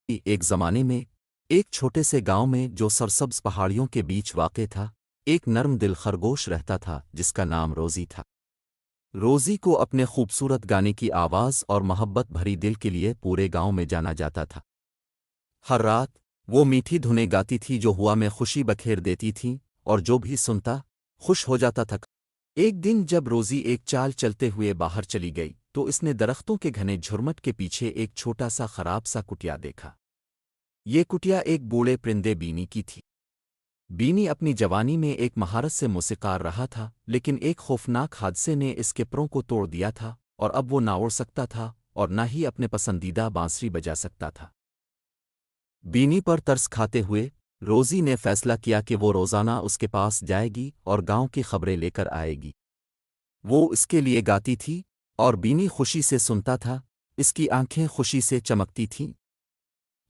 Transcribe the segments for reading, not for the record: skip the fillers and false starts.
ایک زمانے میں ایک چھوٹے سے گاؤں میں جو سرسبز پہاڑیوں کے بیچ واقع تھا، ایک نرم دل خرگوش رہتا تھا جس کا نام روزی تھا۔ روزی کو اپنے خوبصورت گانے کی آواز اور محبت بھری دل کے لیے پورے گاؤں میں جانا جاتا تھا۔ ہر رات وہ میٹھی دھنیں گاتی تھی جو ہوا میں خوشی بکھیر دیتی تھیں، اور جو بھی سنتا خوش ہو جاتا تھا۔ ایک دن جب روزی ایک چال چلتے ہوئے باہر چلی گئی تو اس نے درختوں کے گھنے جھرمٹ کے پیچھے ایک چھوٹا سا خراب سا کٹیا دیکھا۔ یہ کٹیا ایک بوڑھے پرندے بینی کی تھی۔ بینی اپنی جوانی میں ایک مہارت سے موسیقار رہا تھا، لیکن ایک خوفناک حادثے نے اس کے پروں کو توڑ دیا تھا، اور اب وہ نہ اڑ سکتا تھا اور نہ ہی اپنے پسندیدہ بانسری بجا سکتا تھا۔ بینی پر ترس کھاتے ہوئے روزی نے فیصلہ کیا کہ وہ روزانہ اس کے پاس جائے گی اور گاؤں کی خبریں لے کر آئے گی۔ وہ اس کے لیے گاتی تھی اور بینی خوشی سے سنتا تھا، اس کی آنکھیں خوشی سے چمکتی تھیں۔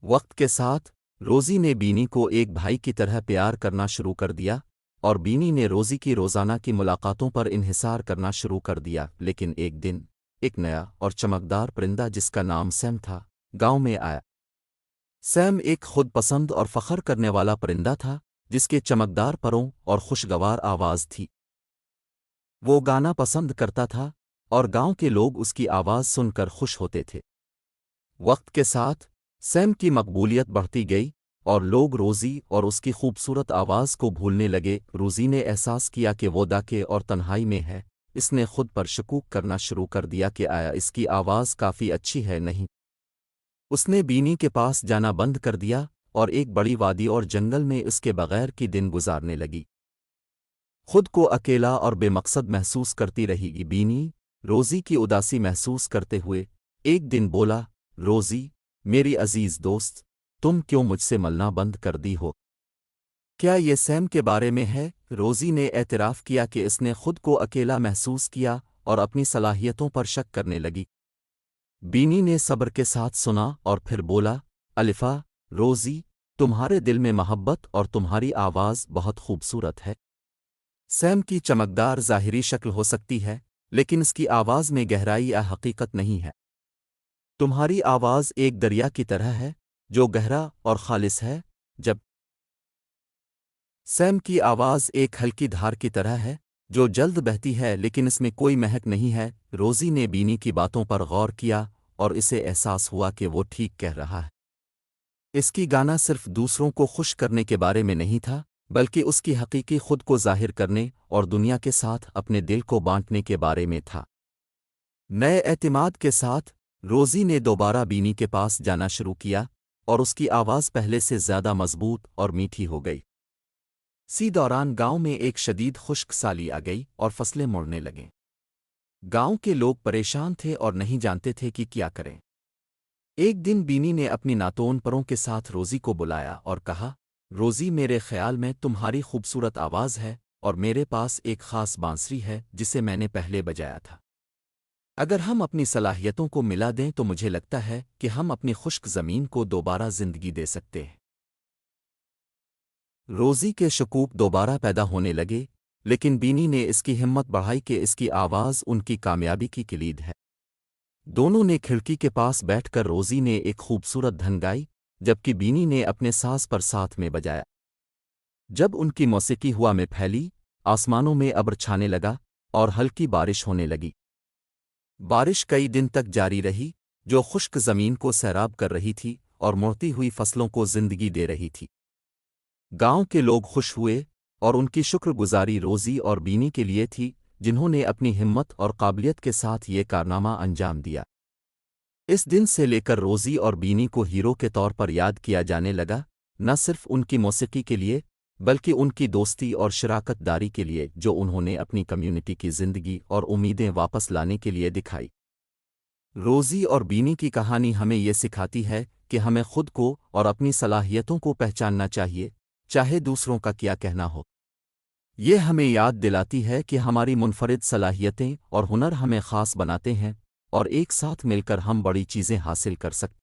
وقت کے ساتھ روزی نے بینی کو ایک بھائی کی طرح پیار کرنا شروع کر دیا، اور بینی نے روزی کی روزانہ کی ملاقاتوں پر انحصار کرنا شروع کر دیا۔ لیکن ایک دن ایک نیا اور چمکدار پرندہ جس کا نام سیم تھا گاؤں میں آیا۔ سیم ایک خود پسند اور فخر کرنے والا پرندہ تھا جس کے چمکدار پروں اور خوشگوار آواز تھی۔ وہ گانا پسند کرتا تھا اور گاؤں کے لوگ اس کی آواز سن کر خوش ہوتے تھے۔ وقت کے ساتھ سیم کی مقبولیت بڑھتی گئی اور لوگ روزی اور اس کی خوبصورت آواز کو بھولنے لگے۔ روزی نے احساس کیا کہ وہ ڈاکے اور تنہائی میں ہے۔ اس نے خود پر شکوک کرنا شروع کر دیا کہ آیا اس کی آواز کافی اچھی ہے نہیں۔ اس نے بینی کے پاس جانا بند کر دیا اور ایک بڑی وادی اور جنگل میں اس کے بغیر کی دن گزارنے لگی۔ خود کو اکیلا اور بے مقصد محسوس کرتی رہی بینی روزی کی اداسی محسوس کرتے ہوئے ایک دن بولا، روزی میری عزیز دوست، تم کیوں مجھ سے ملنا بند کر دی ہو؟ کیا یہ سیم کے بارے میں ہے؟ روزی نے اعتراف کیا کہ اس نے خود کو اکیلا محسوس کیا اور اپنی صلاحیتوں پر شک کرنے لگی۔ بینی نے صبر کے ساتھ سنا اور پھر بولا، الفا، روزی، تمہارے دل میں محبت اور تمہاری آواز بہت خوبصورت ہے۔ سیم کی چمکدار ظاہری شکل ہو سکتی ہے، لیکن اس کی آواز میں گہرائی یا حقیقت نہیں ہے۔ تمہاری آواز ایک دریا کی طرح ہے جو گہرا اور خالص ہے، جب سیم کی آواز ایک ہلکی دھار کی طرح ہے جو جلد بہتی ہے لیکن اس میں کوئی مہک نہیں ہے۔ روزی نے بینی کی باتوں پر غور کیا اور اسے احساس ہوا کہ وہ ٹھیک کہہ رہا ہے۔ اس کی گانا صرف دوسروں کو خوش کرنے کے بارے میں نہیں تھا، بلکہ اس کی حقیقی خود کو ظاہر کرنے اور دنیا کے ساتھ اپنے دل کو بانٹنے کے بارے میں تھا۔ نئے اعتماد کے ساتھ روزی نے دوبارہ بینی کے پاس جانا شروع کیا اور اس کی آواز پہلے سے زیادہ مضبوط اور میٹھی ہو گئی۔ اسی دوران گاؤں میں ایک شدید خشک سالی آ گئی اور فصلیں مڑنے لگیں۔ گاؤں کے لوگ پریشان تھے اور نہیں جانتے تھے کہ کیا کریں۔ ایک دن بینی نے اپنی ناتون پروں کے ساتھ روزی کو بلایا اور کہا، روزی، میرے خیال میں تمہاری خوبصورت آواز ہے اور میرے پاس ایک خاص بانسری ہے جسے میں نے پہلے بجایا تھا۔ اگر ہم اپنی صلاحیتوں کو ملا دیں تو مجھے لگتا ہے کہ ہم اپنی خشک زمین کو دوبارہ زندگی دے سکتے ہیں۔ روزی کے شکوک دوبارہ پیدا ہونے لگے، لیکن بینی نے اس کی ہمت بڑھائی کہ اس کی آواز ان کی کامیابی کی کلید ہے۔ دونوں نے کھڑکی کے پاس بیٹھ کر روزی نے ایک خوبصورت دھن گائی، جبکہ بینی نے اپنے ساز پر ساتھ میں بجایا۔ جب ان کی موسیقی ہوا میں پھیلی، آسمانوں میں ابر چھانے لگا اور ہلکی بارش ہونے لگی۔ بارش کئی دن تک جاری رہی، جو خشک زمین کو سیراب کر رہی تھی اور مڑتی ہوئی فصلوں کو زندگی دے رہی تھی۔ گاؤں کے لوگ خوش ہوئے اور ان کی شکر گزاری روزی اور بینی کے لیے تھی جنہوں نے اپنی ہمت اور قابلیت کے ساتھ یہ کارنامہ انجام دیا۔ اس دن سے لے کر روزی اور بینی کو ہیرو کے طور پر یاد کیا جانے لگا، نہ صرف ان کی موسیقی کے لیے بلکہ ان کی دوستی اور شراکت داری کے لیے جو انہوں نے اپنی کمیونٹی کی زندگی اور امیدیں واپس لانے کے لیے دکھائی۔ روزی اور بینی کی کہانی ہمیں یہ سکھاتی ہے کہ ہمیں خود کو اور اپنی صلاحیتوں کو پہچاننا چاہیے، چاہے دوسروں کا کیا کہنا ہو۔ یہ ہمیں یاد دلاتی ہے کہ ہماری منفرد صلاحیتیں اور ہنر ہمیں خاص بناتے ہیں، اور ایک ساتھ مل کر ہم بڑی چیزیں حاصل کر سکتے ہیں۔